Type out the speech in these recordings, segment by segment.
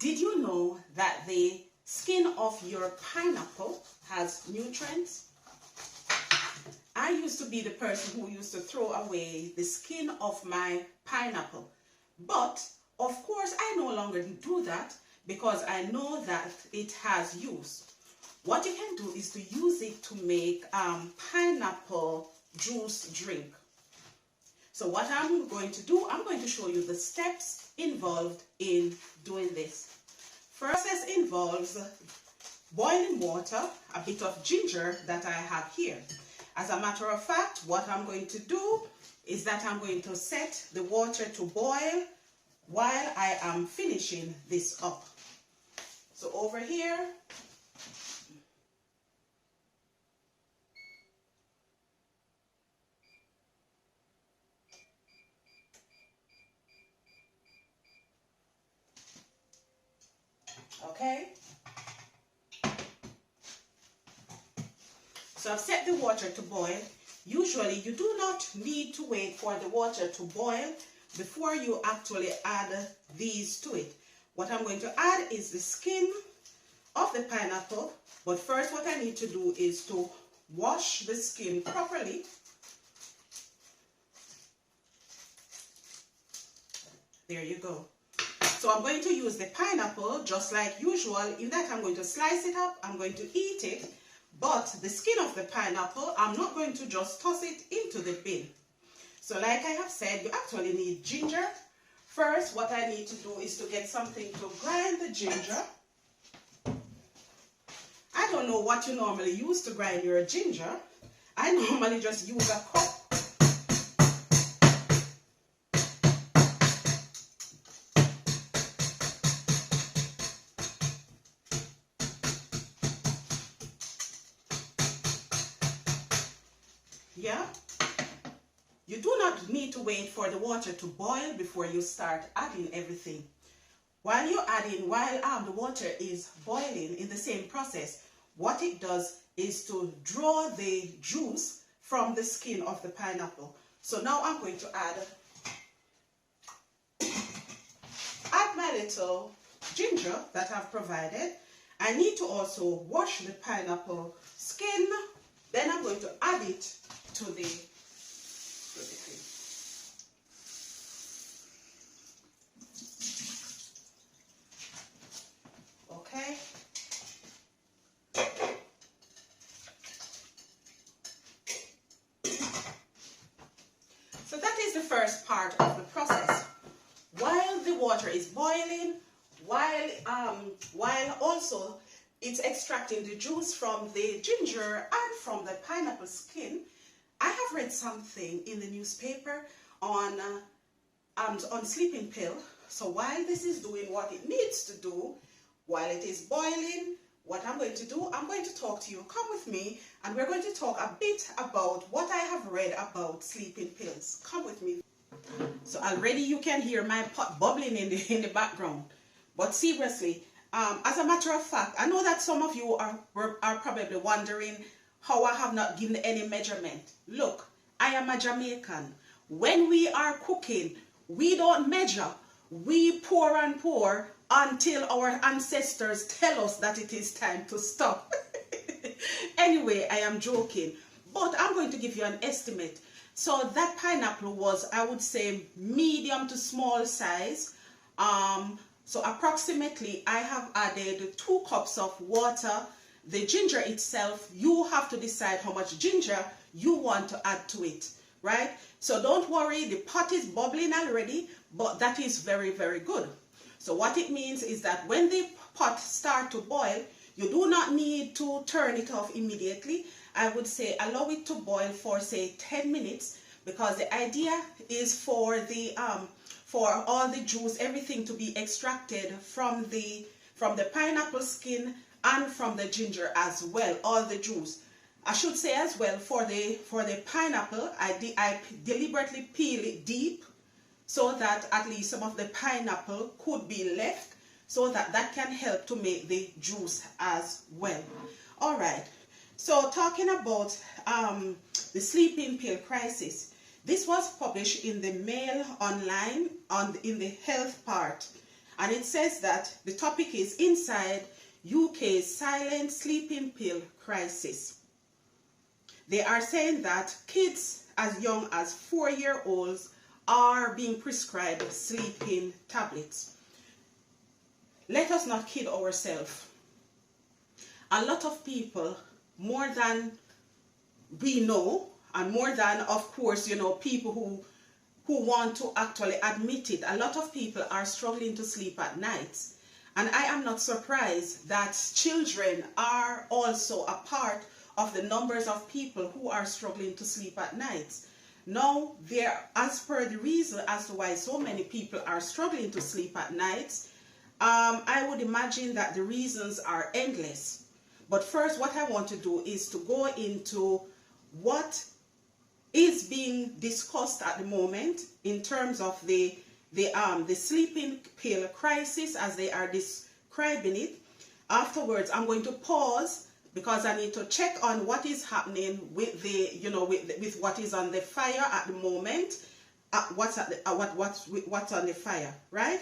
Did you know that the skin of your pineapple has nutrients? I used to be the person who used to throw away the skin of my pineapple. But, of course, I no longer do that because I know that it has use. What you can do is to use it to make pineapple juice drink. So what I'm going to do, I'm going to show you the steps involved in doing this. First process involves boiling water, a bit of ginger that I have here. As a matter of fact, what I'm going to do is that I'm going to set the water to boil while I am finishing this up. So over here, okay, so I've set the water to boil. Usually you do not need to wait for the water to boil before you actually add these to it. What I'm going to add is the skin of the pineapple, but first what I need to do is to wash the skin properly. There you go. So I'm going to use the pineapple just like usual, in that I'm going to slice it up, I'm going to eat it, but the skin of the pineapple, I'm not going to just toss it into the bin. So like I have said, you actually need ginger. First, what I need to do is to get something to grind the ginger. I don't know what you normally use to grind your ginger. I normally just use a cup. Yeah, you do not need to wait for the water to boil before you start adding everything. While you're adding, while the water is boiling in the same process, what it does is to draw the juice from the skin of the pineapple. So now I'm going to add my little ginger that I've provided. I need to also wash the pineapple skin. Then I'm going to add it to the thing. Okay. So that is the first part of the process. While the water is boiling, while also it's extracting the juice from the ginger and from the pineapple skin, I have read something in the newspaper on sleeping pill. So while this is doing what it needs to do, while it is boiling, what I'm going to do, I'm going to talk to you. Come with me, and we're going to talk a bit about what I have read about sleeping pills. Come with me. So already you can hear my pot bubbling in the background. But seriously, as a matter of fact, I know that some of you are probably wondering how I have not given any measurement. Look, I am a Jamaican. When we are cooking, we don't measure. We pour and pour until our ancestors tell us that it is time to stop. Anyway, I am joking, but I'm going to give you an estimate. So that pineapple was, I would say, medium to small size. So approximately I have added 2 cups of water. The ginger itself, you have to decide how much ginger you want to add to it, right? So don't worry, the pot is bubbling already, but that is very, very good. So what it means is that when the pot starts to boil, you do not need to turn it off immediately. I would say allow it to boil for say 10 minutes, because the idea is for all the juice, everything to be extracted from the pineapple skin and from the ginger as well, all the juice. I should say as well, for the pineapple, I deliberately peel it deep so that at least some of the pineapple could be left, so that can help to make the juice as well. All right, so talking about the sleeping pill crisis, this was published in the Mail Online in the health part, And it says that the topic is Inside UK's Silent Sleeping Pill Crisis. They are saying that kids as young as 4-year-olds are being prescribed sleeping tablets. Let us not kid ourselves. A lot of people, more than we know, and more than, of course, people who want to actually admit it, a lot of people are struggling to sleep at night. And I am not surprised that children are also a part of the numbers of people who are struggling to sleep at night. Now, as per the reason as to why so many people are struggling to sleep at night, I would imagine that the reasons are endless. But first, what I want to do is to go into what is being discussed at the moment in terms of the sleeping pill crisis as they are describing it. Afterwards, I'm going to pause because I need to check on what is happening with with what is on the fire at the moment. What's on the fire, right?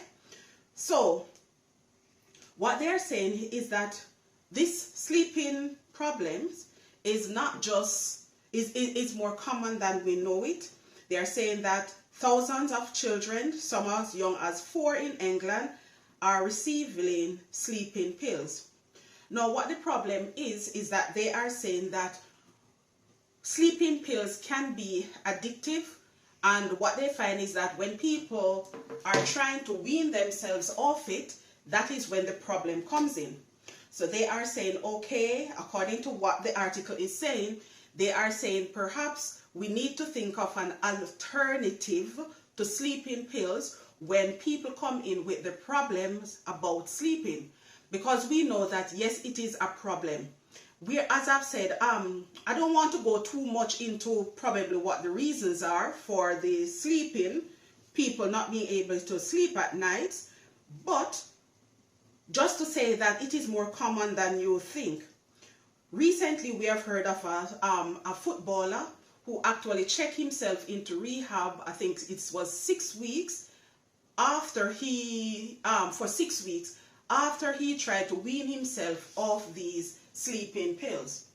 So what they're saying is that this sleeping problems is not just is more common than we know it. They are saying that thousands of children, some as young as 4 in England, are receiving sleeping pills. Now, what the problem is that they are saying that sleeping pills can be addictive, and what they find is that when people are trying to wean themselves off it, that is when the problem comes in. So they are saying, okay, according to what the article is saying, they are saying perhaps we need to think of an alternative to sleeping pills when people come in with the problems about sleeping. Because we know that, yes, it is a problem. As I've said, I don't want to go too much into probably what the reasons are for the sleeping, people not being able to sleep at night, but just to say that it is more common than you think. Recently, we have heard of a footballer who actually checked himself into rehab. I think it was 6 weeks after for 6 weeks after he tried to wean himself off these sleeping pills.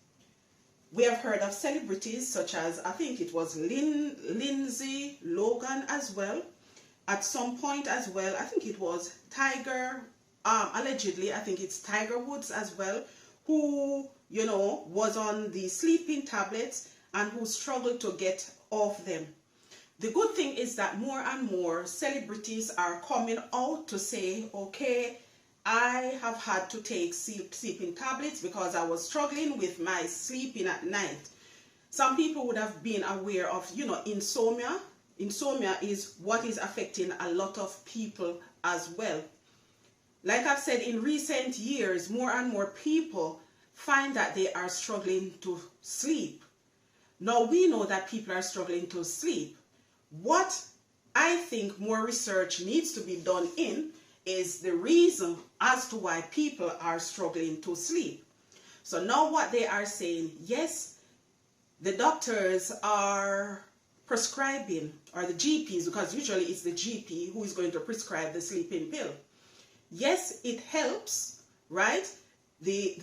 We have heard of celebrities such as, I think it was Lindsay Logan as well. At some point as well, I think it was Tiger, allegedly, I think it's Tiger Woods as well, who, was on the sleeping tablets and who struggled to get off them. The good thing is that more and more celebrities are coming out to say, okay, I have had to take sleeping tablets because I was struggling with my sleeping at night. Some people would have been aware of, insomnia. Insomnia is what is affecting a lot of people as well. Like I've said, in recent years, more and more people find that they are struggling to sleep. Now, we know that people are struggling to sleep. What I think more research needs to be done in is the reason as to why people are struggling to sleep. So now what they are saying, yes, the doctors are prescribing, or the GPs, because usually it's the GP who is going to prescribe the sleeping pill. Yes, it helps, right? The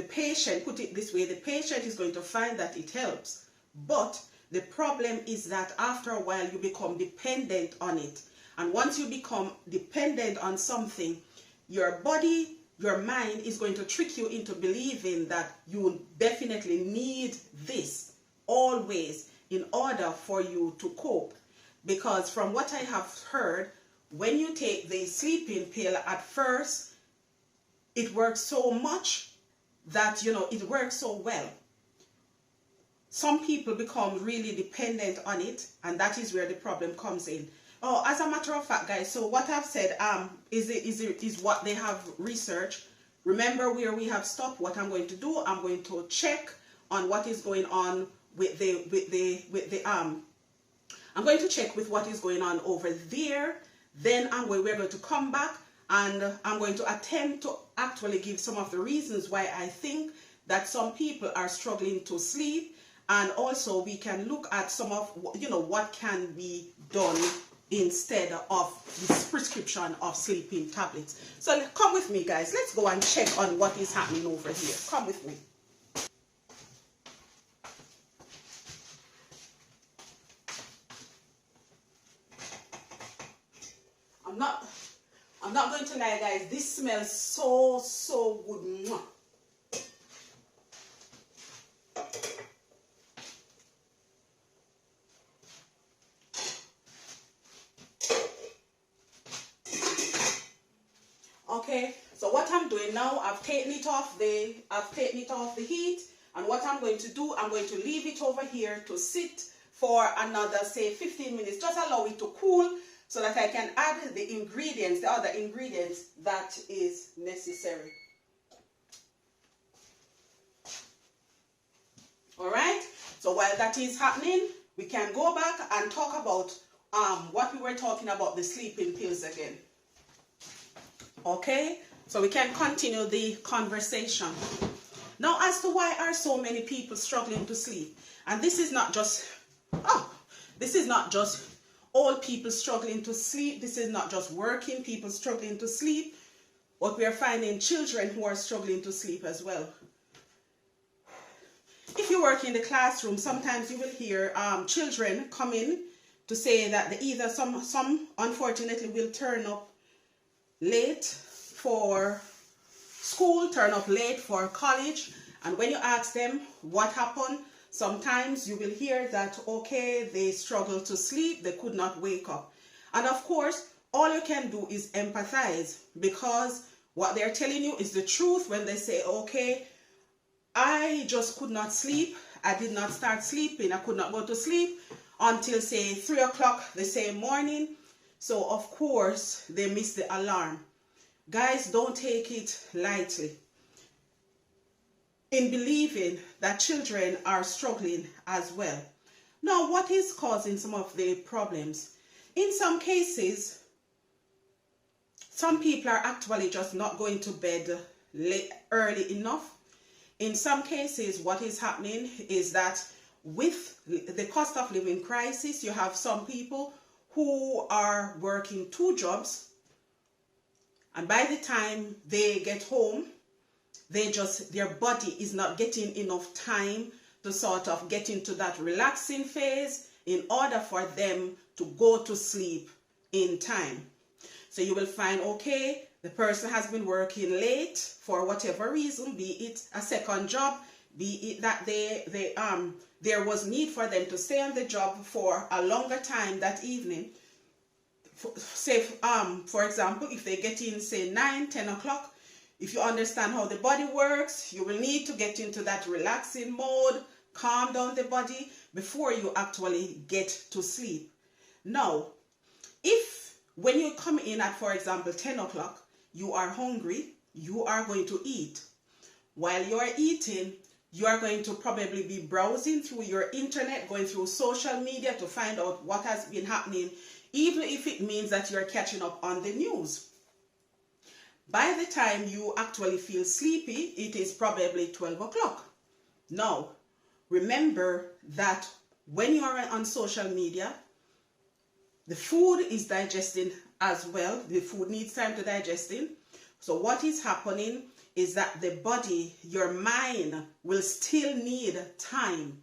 patient, put it this way, the patient is going to find that it helps. But the problem is that after a while you become dependent on it. And once you become dependent on something, your body, your mind is going to trick you into believing that you definitely need this always in order for you to cope. Because from what I have heard, when you take the sleeping pill at first, it works so much that, it works so well. Some people become really dependent on it, and that is where the problem comes in. Oh, as a matter of fact, guys, so what I've said is what they have researched. Remember where we have stopped. What I'm going to do, I'm going to check on what is going on I'm going to check with what is going on over there. Then we're going to come back, and I'm going to attempt to actually give some of the reasons why I think that some people are struggling to sleep, and also we can look at some of what can be done instead of this prescription of sleeping tablets. So come with me, guys. Let's go and check on what is happening over here. Come with me. I'm not going to lie, guys. This smells so good. Mwah. Okay, so what I'm doing now, I've taken it off the heat, and what I'm going to do, I'm going to leave it over here to sit for another, say, 15 minutes. Just allow it to cool so that I can add the ingredients, the other ingredients that is necessary. All right, so while that is happening, we can go back and talk about what we were talking about, the sleeping pills again. Okay, so we can continue the conversation. Now, as to why are so many people struggling to sleep? And this is not just, old people struggling to sleep. This is not just working people struggling to sleep, but we are finding children who are struggling to sleep as well. If you work in the classroom, sometimes you will hear children come in to say that either some unfortunately will turn up late for school, turn up late for college, and when you ask them what happened, sometimes you will hear that, okay, they struggle to sleep, they could not wake up. And of course, all you can do is empathize, because what they're telling you is the truth when they say, okay, I just could not sleep, I did not start sleeping, I could not go to sleep until, say, 3 o'clock the same morning. So, of course, they missed the alarm. Guys, don't take it lightly in believing that children are struggling as well. Now, what is causing some of the problems? In some cases, some people are actually just not going to bed early enough. In some cases, what is happening is that with the cost of living crisis, you have some people who are working 2 jobs, and by the time they get home, their body is not getting enough time to sort of get into that relaxing phase in order for them to go to sleep in time. So you will find, okay, the person has been working late for whatever reason, be it a second job, be it that there was need for them to stay on the job for a longer time that evening. Say, for example, if they get in, say, 9, 10 o'clock, if you understand how the body works, you will need to get into that relaxing mode, calm down the body before you actually get to sleep. Now, if when you come in at, for example, 10 o'clock, you are hungry, you are going to eat. While you are eating, you are going to probably be browsing through your internet, going through social media to find out what has been happening, even if it means that you're catching up on the news. By the time you actually feel sleepy, it is probably 12 o'clock. Now, remember that when you are on social media, the food is digesting as well. The food needs time to digest in. So what is happening is that the body, your mind, will still need time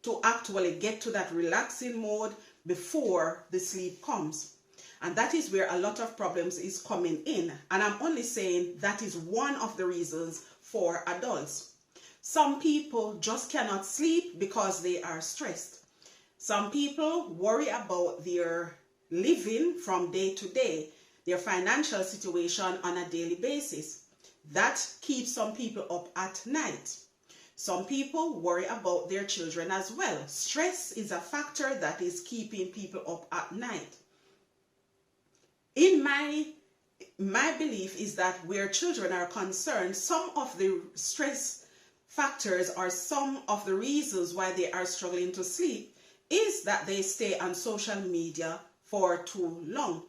to actually get to that relaxing mode before the sleep comes. And that is where a lot of problems is coming in. And I'm only saying that is one of the reasons for adults. Some people just cannot sleep because they are stressed. Some people worry about their living from day to day, their financial situation on a daily basis. That keeps some people up at night. Some people worry about their children as well. Stress is a factor that is keeping people up at night. In my belief is that where children are concerned, some of the stress factors or some of the reasons why they are struggling to sleep is that they stay on social media for too long.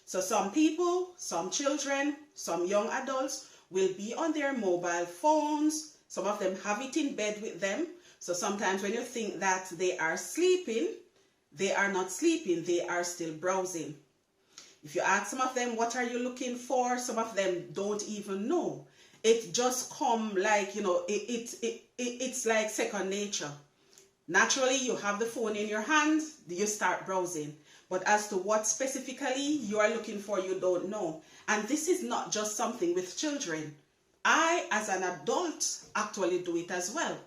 So some people, some children, some young adults will be on their mobile phones. Some of them have it in bed with them. So sometimes when you think that they are sleeping, they are not sleeping, they are still browsing. If you ask some of them, what are you looking for? Some of them don't even know. It just come like, it's like second nature. Naturally, you have the phone in your hand, you start browsing. But as to what specifically you are looking for, you don't know. And this is not just something with children. I, as an adult, actually do it as well.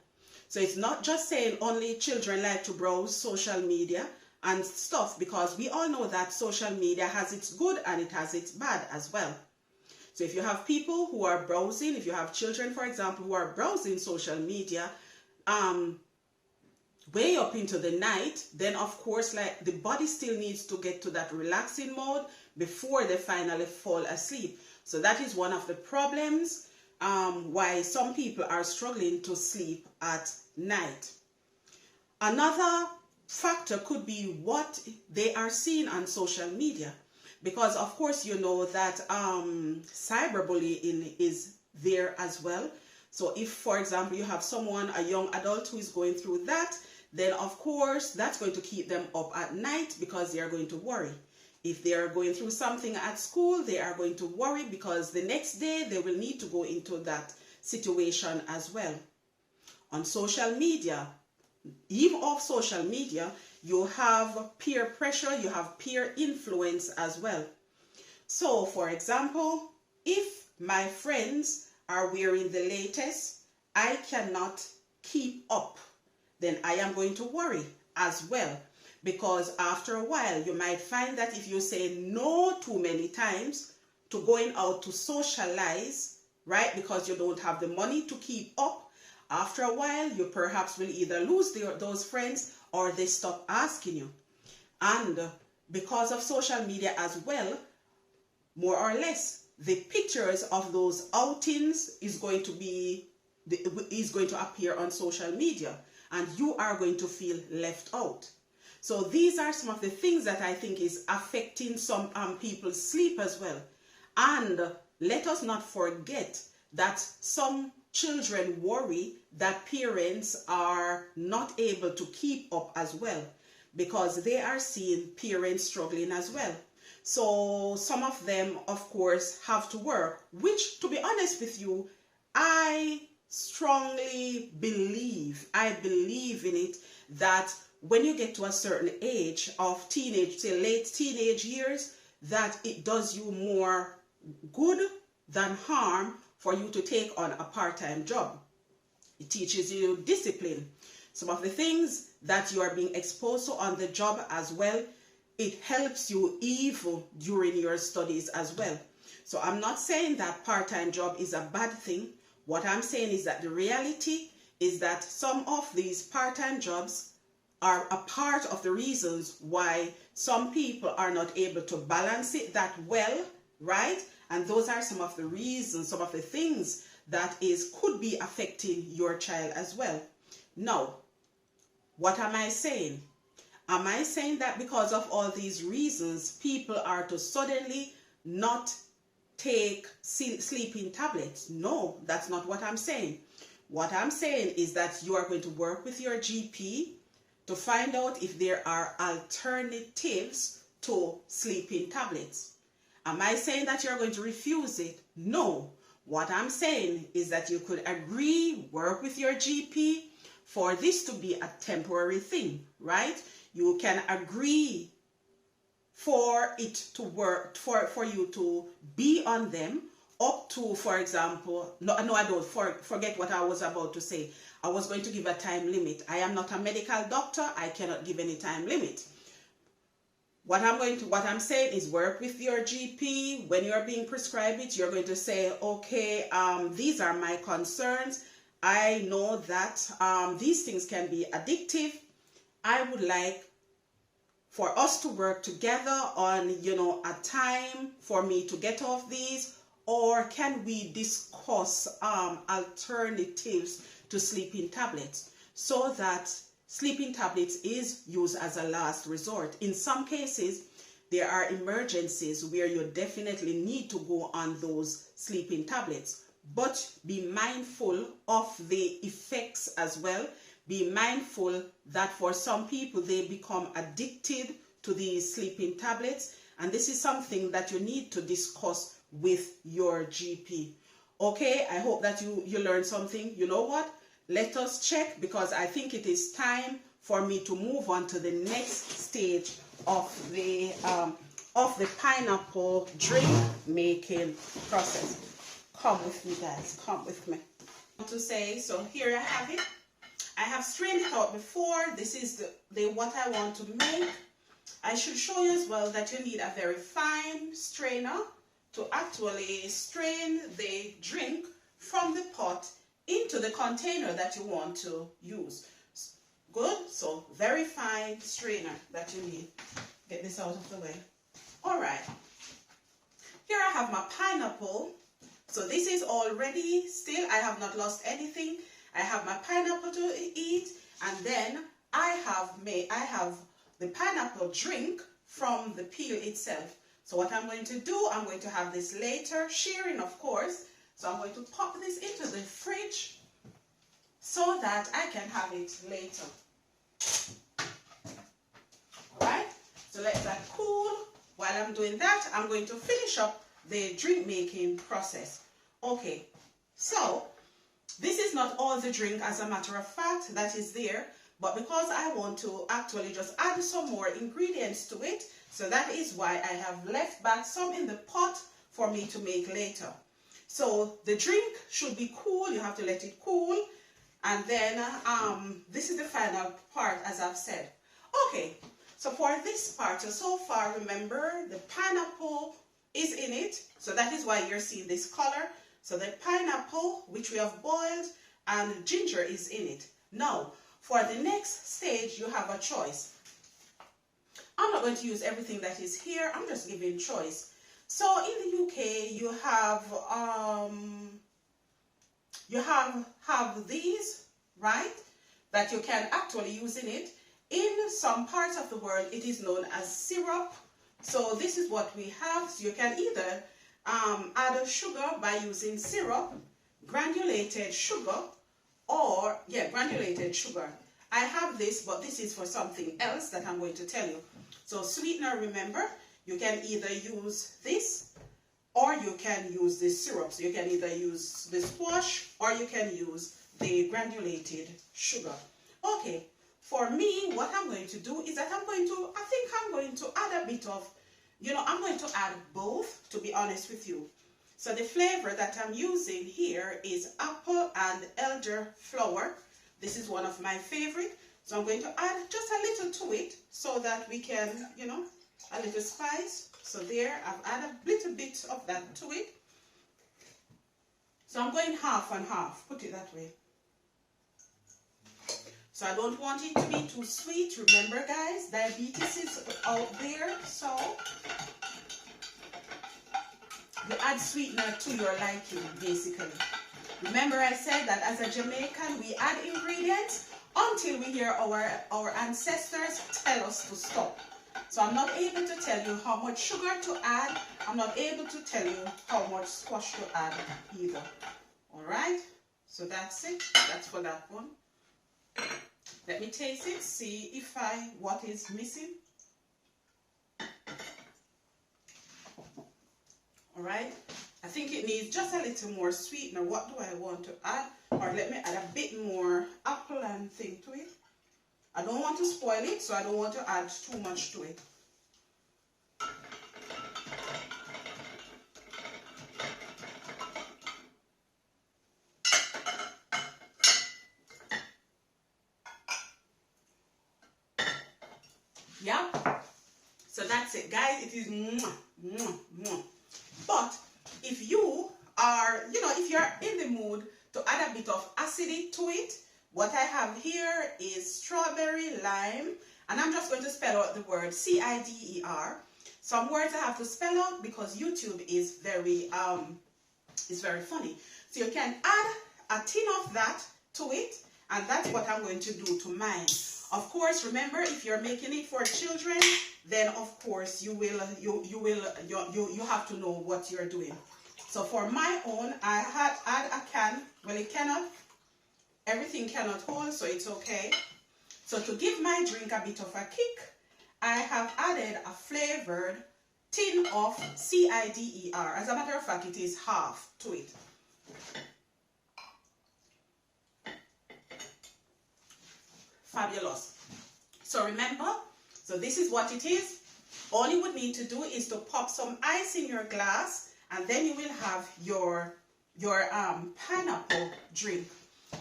So it's not just saying only children like to browse social media and stuff, because we all know that social media has its good and it has its bad as well. So if you have people who are browsing, if you have children, for example, who are browsing social media way up into the night, then of course, like, the body still needs to get to that relaxing mode before they finally fall asleep. So that is one of the problems why some people are struggling to sleep at night. Another factor could be what they are seeing on social media, because of course you know that cyberbullying is there as well. So if, for example, you have someone, a young adult, who is going through that, then of course that's going to keep them up at night because they are going to worry. If they are going through something at school, they are going to worry because the next day they will need to go into that situation as well. On social media, even off social media, you have peer pressure, you have peer influence as well. So, for example, if my friends are wearing the latest, I cannot keep up, then I am going to worry as well. Because after a while, you might find that if you say no too many times to going out to socialize, right, because you don't have the money to keep up, after a while, you perhaps will either lose those friends or they stop asking you. And because of social media as well, more or less, the pictures of those outings is going to appear on social media, and you are going to feel left out. So these are some of the things that I think is affecting some people's sleep as well. And let us not forget that some children worry that parents are not able to keep up as well, because they are seeing parents struggling as well. So some of them, of course, have to work, which, to be honest with you, I strongly believe in it, that when you get to a certain age of teenage, say late teenage years, that it does you more good than harm for you to take on a part-time job. It teaches you discipline. Some of the things that you are being exposed to on the job as well, it helps you even during your studies as well. So I'm not saying that part-time job is a bad thing. What I'm saying is that the reality is that some of these part-time jobs are a part of the reasons why some people are not able to balance it that well, right? And those are some of the reasons, some of the things that could be affecting your child as well. Now, what am I saying? Am I saying that because of all these reasons, people are to suddenly not take sleeping tablets? No, that's not what I'm saying. What I'm saying is that you are going to work with your GP to find out if there are alternatives to sleeping tablets. Am I saying that you're going to refuse it? No. What I'm saying is that you could agree, work with your GP for this to be a temporary thing, right? You can agree for it to work, for you to be on them up to, for example, no, I don't, forget what I was about to say. I was going to give a time limit. I am not a medical doctor. I cannot give any time limit. What I'm saying is work with your GP. When you're being prescribed it, you're going to say, okay, these are my concerns. I know that these things can be addictive. I would like for us to work together on, a time for me to get off these, or can we discuss alternatives to sleeping tablets, so that sleeping tablets is used as a last resort. In some cases, there are emergencies where you definitely need to go on those sleeping tablets, but be mindful of the effects as well. be mindful that for some people they become addicted to these sleeping tablets, and this is something that you need to discuss with your GP. Okay, I hope that you learned something. You know what? Let us check, because I think it is time for me to move on to the next stage of the pineapple drink making process. Come with me, guys. Come with me. To say, so here I have it. I have strained it out before. This is the what I want to make. I should show you as well that you need a very fine strainer to actually strain the drink from the pot into the container that you want to use. Good. So very fine strainer that you need. Get this out of the way. All right. Here I have my pineapple. So this is all ready. Still, I have not lost anything. I have my pineapple to eat, and then I have the pineapple drink from the peel itself. So what I'm going to do, I'm going to have this later, sharing of course. So I'm going to pop this into the fridge so that I can have it later. Alright, so let that cool. While I'm doing that, I'm going to finish up the drink making process. Okay, so this is not all the drink, as a matter of fact, that is there, but because I want to actually just add some more ingredients to it, so that is why I have left back some in the pot for me to make later. So the drink should be cool. You have to let it cool, and then this is the final part, as I've said. Okay, so for this part, so far, remember the pineapple is in it, so that is why you're seeing this color. So the pineapple, which we have boiled, and ginger is in it. Now, for the next stage, you have a choice. I'm not going to use everything that is here. I'm just giving choice. So in the UK, you have these, right, that you can actually use in it. In some parts of the world, it is known as syrup. So this is what we have. So you can either add sugar by using syrup, granulated sugar, or granulated sugar. I have this, but this is for something else that I'm going to tell you. So sweetener, remember, you can either use this or you can use the syrup. So you can either use the squash or you can use the granulated sugar. Okay, for me, what I'm going to do is that I'm going to add a bit of, I'm going to add both, to be honest with you. So the flavor that I'm using here is apple and elderflower. This is one of my favorite. So I'm going to add just a little to it so that we can, a little spice. So there, I've added a little bit of that to it. So I'm going half and half, put it that way. So I don't want it to be too sweet. Remember, guys, diabetes is out there, so you add sweetener to your liking, basically. Remember, I said that as a Jamaican, we add ingredients until we hear our ancestors tell us to stop. So I'm not able to tell you how much sugar to add. I'm not able to tell you how much squash to add either. All right? So that's it. That's for that one. Let me taste it, see what is missing. All right, I think it needs just a little more sweetener. What do I want to add? Or let me add a bit more apple and thing to it. I don't want to spoil it, so I don't want to add too much to it. Yeah, so that's it, guys. It is mwah, mwah, mwah. But if you are, if you're in the mood to add a bit of acidity to it, what I have here is strawberry, lime, and I'm just going to spell out the word C-I-D-E-R. Some words I have to spell out because YouTube is very funny. So you can add a tin of that to it, and that's what I'm going to do to mine. Of course, remember, if you're making it for children, then of course you have to know what you're doing. So for my own, I had add a can, well, a can of everything cannot hold, so it's okay. So to give my drink a bit of a kick, I have added a flavored tin of cider. As a matter of fact, it is half to it. Fabulous. So remember, so this is what it is. All you would need to do is to pop some ice in your glass, and then you will have your pineapple drink.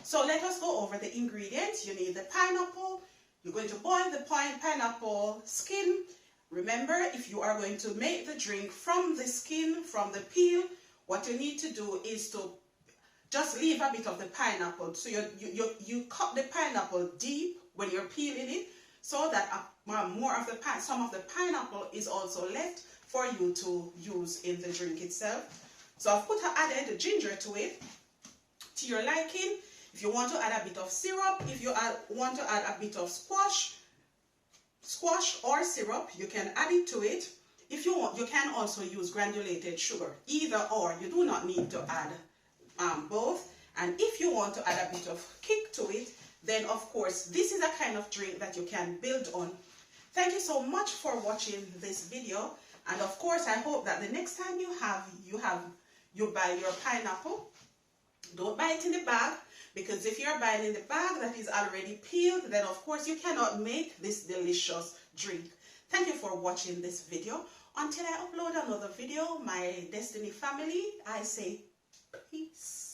So let us go over the ingredients. You need the pineapple. You're going to boil the pineapple skin. Remember, if you are going to make the drink from the skin, from the peel, what you need to do is to just leave a bit of the pineapple. So you cut the pineapple deep when you're peeling it, so that some of the pineapple is also left for you to use in the drink itself. So I've added the ginger to it, to your liking. If you want to add a bit of syrup, if you want to add a bit of squash or syrup, you can add it to it. If you want, you can also use granulated sugar. Either or, you do not need to add both. And if you want to add a bit of kick to it, then of course this is a kind of drink that you can build on. Thank you so much for watching this video, and of course I hope that the next time you buy your pineapple, don't buy it in the bag, because if you're buying in the bag that is already peeled, then of course you cannot make this delicious drink. Thank you for watching this video. Until I upload another video, my Destiny family, I say peace.